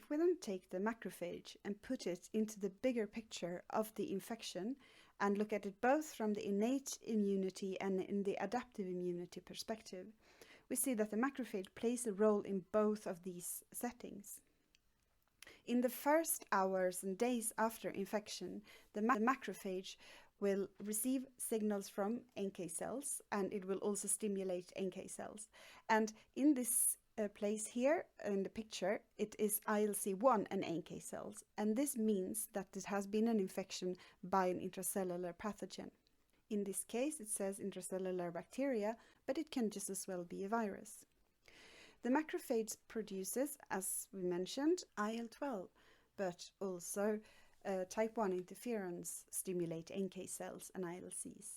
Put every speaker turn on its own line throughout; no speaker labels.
if we then take the macrophage and put it into the bigger picture of the infection and look at it both from the innate immunity and in the adaptive immunity perspective, we see that the macrophage plays a role in both of these settings. In the first hours and days after infection, the macrophage will receive signals from NK cells, and it will also stimulate NK cells. And in this place here in the picture, it is ILC1 and NK cells, and this means that it has been an infection by an intracellular pathogen. In this case, it says intracellular bacteria, but it can just as well be a virus. The macrophage produces, as we mentioned, IL-12, but also type 1 interferons stimulate NK cells and ILCs.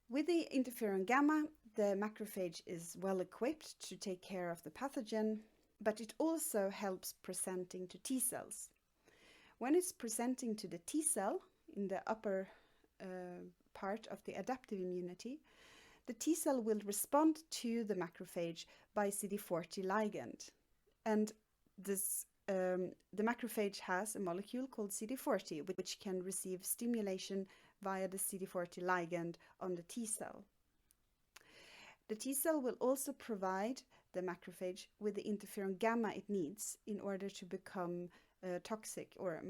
With the interferon gamma, the macrophage is well equipped to take care of the pathogen, but it also helps presenting to T cells. When it's presenting to the T cell in the upper part of the adaptive immunity, the T cell will respond to the macrophage by CD40 ligand. And this, the macrophage has a molecule called CD40, which can receive stimulation via the CD40 ligand on the T cell. The T cell will also provide the macrophage with the interferon gamma it needs in order to become toxic or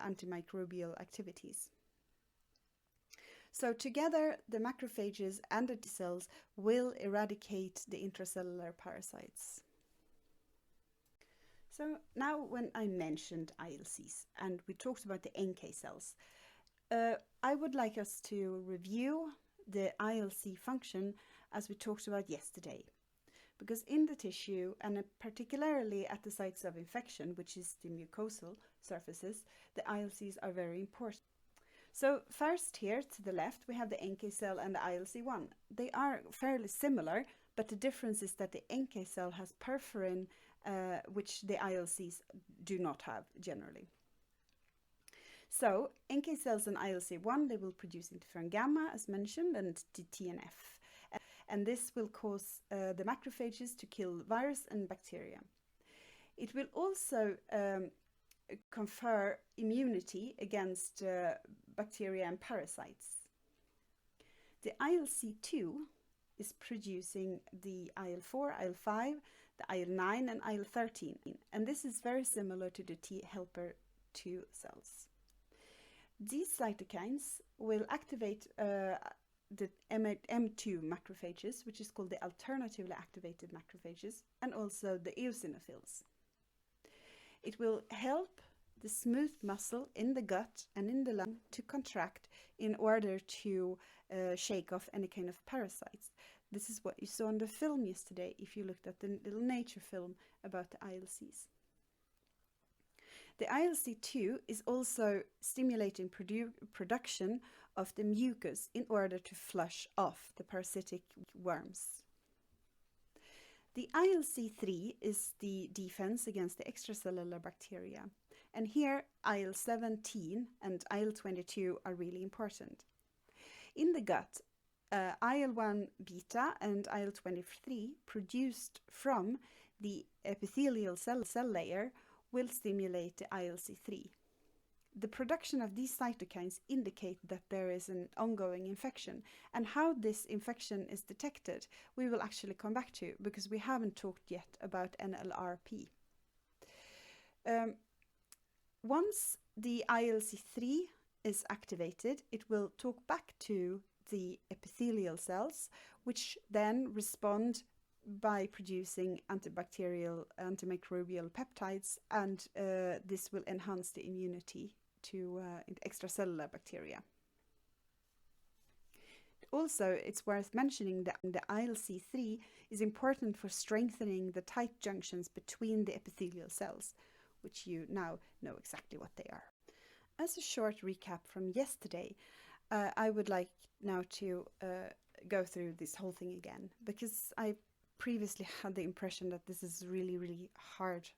antimicrobial activities. So together, the macrophages and the T cells will eradicate the intracellular parasites. So now when I mentioned ILCs and we talked about the NK cells, I would like us to review the ILC function as we talked about yesterday. Because in the tissue, and particularly at the sites of infection, which is the mucosal surfaces, the ILCs are very important. So first here to the left, we have the NK cell and the ILC1. They are fairly similar, but the difference is that the NK cell has perforin, which the ILCs do not have generally. So NK cells and ILC1, they will produce interferon gamma, as mentioned, and TNF. And this will cause the macrophages to kill virus and bacteria. It will also confer immunity against bacteria and parasites. The ILC2 is producing the IL-4, IL-5, the IL-9 and IL-13, and this is very similar to the T helper 2 cells. These cytokines will activate the M2 macrophages, which is called the alternatively activated macrophages, and also the eosinophils. It will help the smooth muscle in the gut and in the lung to contract in order to shake off any kind of parasites. This is what you saw in the film yesterday if you looked at the little nature film about the ILCs. The ILC2 is also stimulating production of the mucus in order to flush off the parasitic worms. The ILC3 is the defense against the extracellular bacteria, and here IL-17 and IL-22 are really important. In the gut, IL-1 beta and IL-23 produced from the epithelial cell layer will stimulate the ILC3. The production of these cytokines indicate that there is an ongoing infection, and how this infection is detected we will actually come back to, because we haven't talked yet about NLRP. Once the ILC3 is activated, it will talk back to the epithelial cells, which then respond by producing antibacterial, antimicrobial peptides, and this will enhance the immunity to extracellular bacteria. Also, it's worth mentioning that the ILC3 is important for strengthening the tight junctions between the epithelial cells, which you now know exactly what they are. As a short recap from yesterday, I would like now to go through this whole thing again, because I previously had the impression that this is really, really hard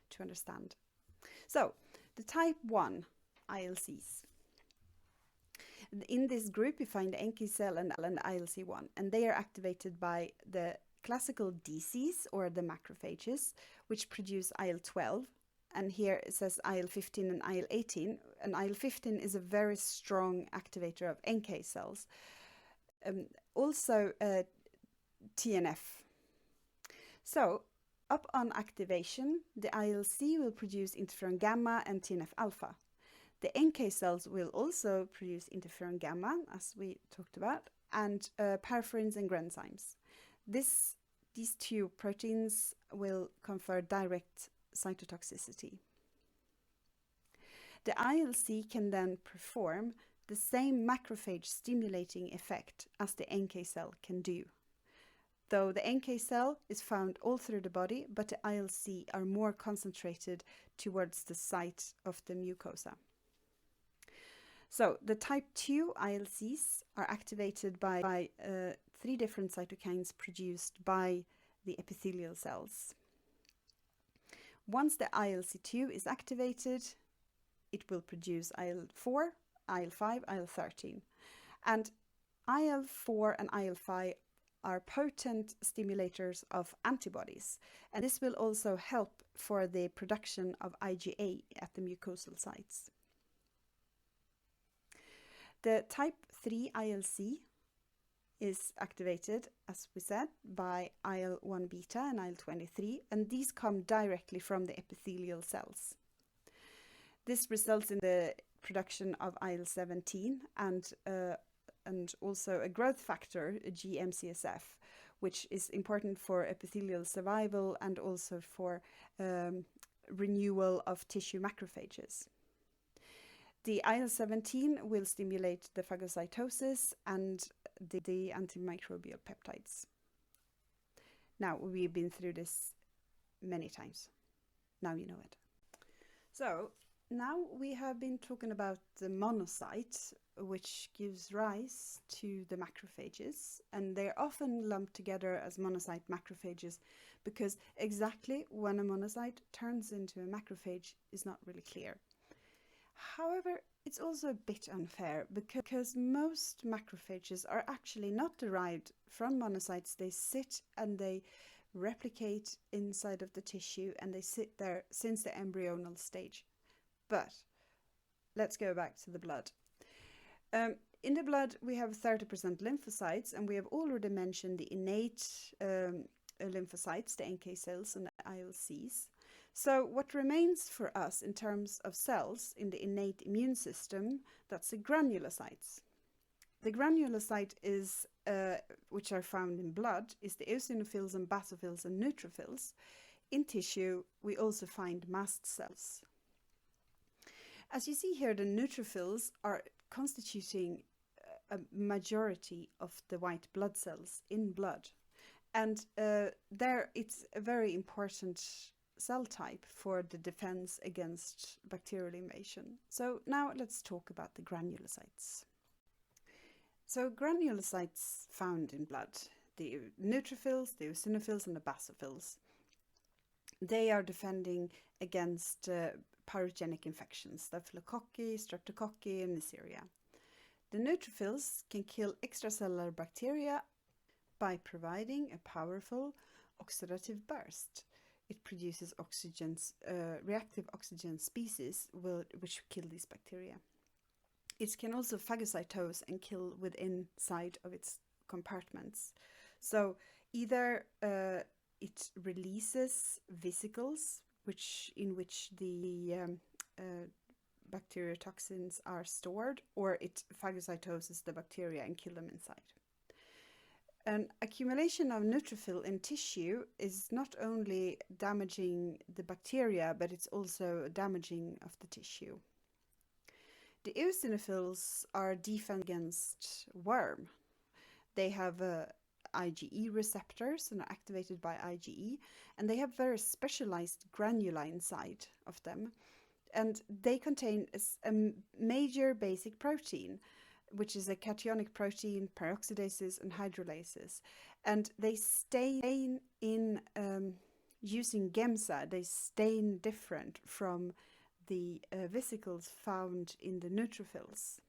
to understand. So, the type 1 ILCs. In this group, you find the NK cell and ILC1, and they are activated by the classical DCs, or the macrophages, which produce IL-12. And here it says IL-15 and IL-18. And IL-15 is a very strong activator of NK cells. Also TNF. So, upon activation, the ILC will produce interferon gamma and TNF alpha. The NK cells will also produce interferon gamma, as we talked about, and paraffins and granzymes. These two proteins will confer direct cytotoxicity. The ILC can then perform the same macrophage stimulating effect as the NK cell can do. Though the NK cell is found all through the body, but the ILC are more concentrated towards the site of the mucosa. So the type 2 ILCs are activated by 3 different cytokines produced by the epithelial cells. Once the ILC2 is activated, it will produce IL-4, IL-5, IL-13. And IL-4 and IL-5 are potent stimulators of antibodies, and this will also help for the production of IgA at the mucosal sites. The type 3 ILC is activated, as we said, by IL-1 beta and IL-23, and these come directly from the epithelial cells. This results in the production of IL-17 and also a growth factor, GM-CSF, which is important for epithelial survival and also for renewal of tissue macrophages. The IL-17 will stimulate the phagocytosis and the antimicrobial peptides. Now, we've been through this many times. Now you know it. So, now we have been talking about the monocyte, which gives rise to the macrophages, and they're often lumped together as monocyte macrophages because exactly when a monocyte turns into a macrophage is not really clear. However, it's also a bit unfair because most macrophages are actually not derived from monocytes. They sit and they replicate inside of the tissue, and they sit there since the embryonal stage. But let's go back to the blood. In the blood, we have 30% lymphocytes, and we have already mentioned the innate lymphocytes, the NK cells and the ILCs. So what remains for us in terms of cells in the innate immune system, that's the granulocytes. The granulocyte is, which are found in blood, is the eosinophils and basophils and neutrophils. In tissue, we also find mast cells. As you see here, the neutrophils are constituting a majority of the white blood cells in blood. And there it's a very important cell type for the defense against bacterial invasion. So now let's talk about the granulocytes. So granulocytes found in blood, the neutrophils, the eosinophils and the basophils, they are defending against pyrogenic infections, staphylococci, streptococci and Neisseria. The neutrophils can kill extracellular bacteria by providing a powerful oxidative burst. It produces reactive oxygen species which kill these bacteria. It can also phagocytose and kill inside of its compartments. So either it releases vesicles in which the bacteriotoxins are stored, or it phagocytoses the bacteria and kill them inside. An accumulation of neutrophil in tissue is not only damaging the bacteria, but it's also damaging of the tissue. The eosinophils are defended against worm. They have IgE receptors and are activated by IgE, and they have very specialized granuli inside of them. And they contain a major basic protein, which is a cationic protein, peroxidases and hydrolases. And they stain in, using GEMSA, they stain different from the vesicles found in the neutrophils.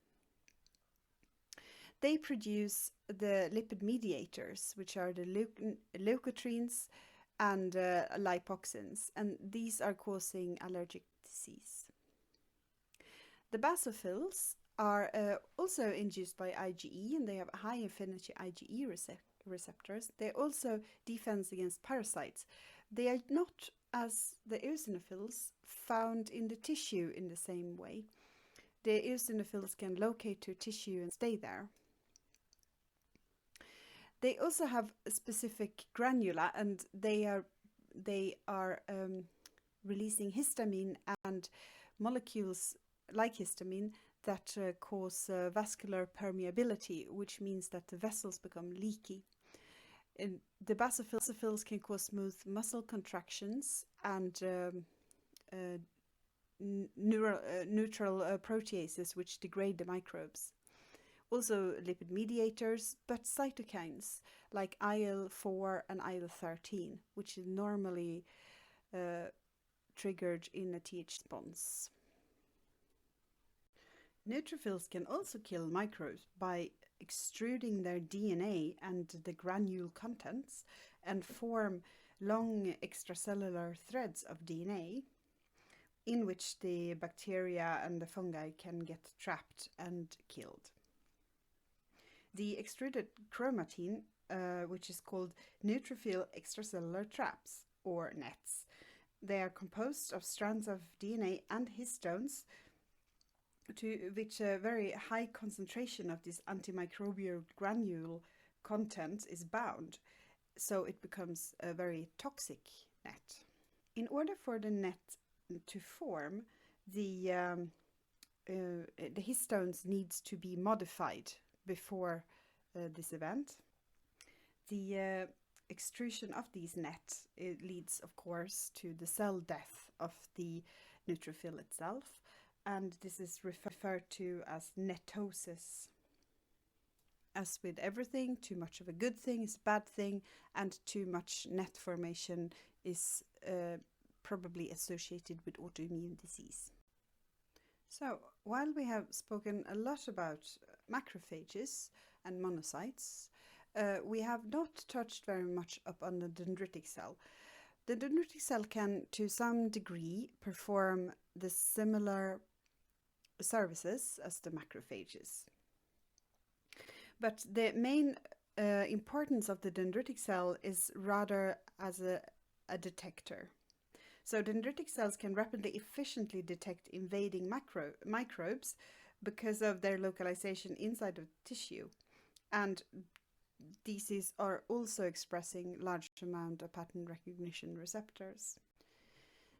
They produce the lipid mediators, which are the leukotrienes and lipoxins, and these are causing allergic disease. The basophils are also induced by IgE, and they have high affinity IgE receptors. They also defense against parasites. They are not, as the eosinophils, found in the tissue in the same way. The eosinophils can locate to tissue and stay there. They also have a specific granula, and they are releasing histamine and molecules like histamine that cause vascular permeability, which means that the vessels become leaky. The basophils can cause smooth muscle contractions and neutral proteases, which degrade the microbes. Also lipid mediators, but cytokines like IL-4 and IL-13, which is normally triggered in a Th response. Neutrophils can also kill microbes by extruding their DNA and the granule contents and form long extracellular threads of DNA in which the bacteria and the fungi can get trapped and killed. The extruded chromatin, which is called neutrophil extracellular traps, or nets. They are composed of strands of DNA and histones to which a very high concentration of this antimicrobial granule content is bound, so it becomes a very toxic net. In order for the net to form, the histones needs to be modified before this event. The extrusion of these nets leads, of course, to the cell death of the neutrophil itself, and this is referred to as netosis. As with everything, too much of a good thing is a bad thing, and too much net formation is probably associated with autoimmune disease. So, while we have spoken a lot about macrophages and monocytes, we have not touched very much upon the dendritic cell. The dendritic cell can, to some degree, perform the similar services as the macrophages. But the main importance of the dendritic cell is rather as a detector. So dendritic cells can rapidly, efficiently detect invading microbes because of their localization inside of tissue. And these are also expressing large amount of pattern recognition receptors.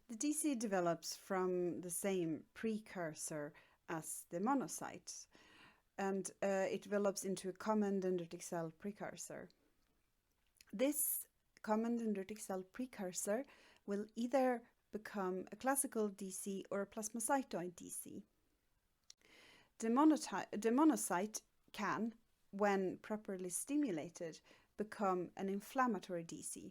The DC develops from the same precursor as the monocytes, and it develops into a common dendritic cell precursor. This common dendritic cell precursor will either become a classical DC or a plasmacytoid DC. The monocyte can, when properly stimulated, become an inflammatory DC.